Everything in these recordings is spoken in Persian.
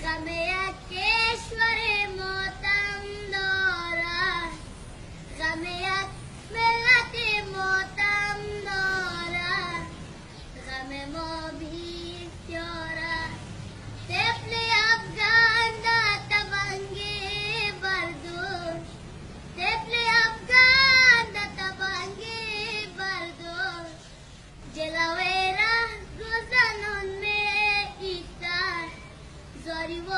غمکشور ماتم دارد، غمک ملت ماتم دارد، غم ما بی‌اختیار است. طفل افغان در تبنگی برداشت، طفل افغان در تبنگی برداشت، جلوی رهگذران می‌ایستد، زاری و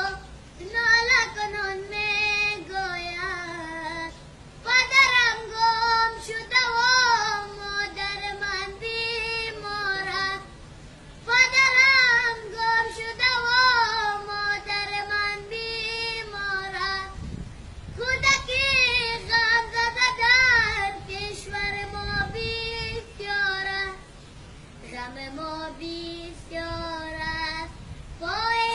ناله کنان می‌گوید پدرم گم شده و مادر من بیمار است، پدرم گم شده و مادر من بیمار است. کودکی غمزده در کشور ما بی‌اختیار است، غم ما بی‌اختیار است. پای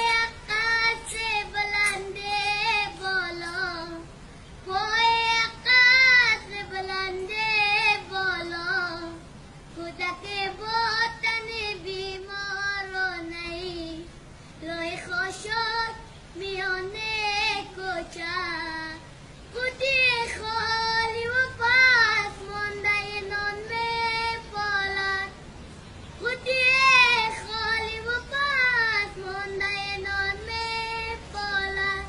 قصر بلند بالا، پای قصر بلند بالا، کودک با تن بیمار و نئی، راه خاشاک میان کوچه، قوطی خالی و پس مانده نان می‌پالد، قوطی خالی و پس مانده نان می‌پالد.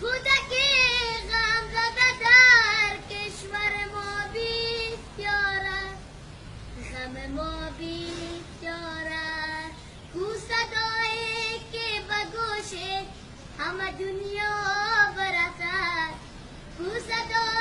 کودکی غمزده در کشور ما بی‌اختیار است، غم ما بی‌اختیار است. کو صدایی که به گوش همه دنیا برسد، کو صدایی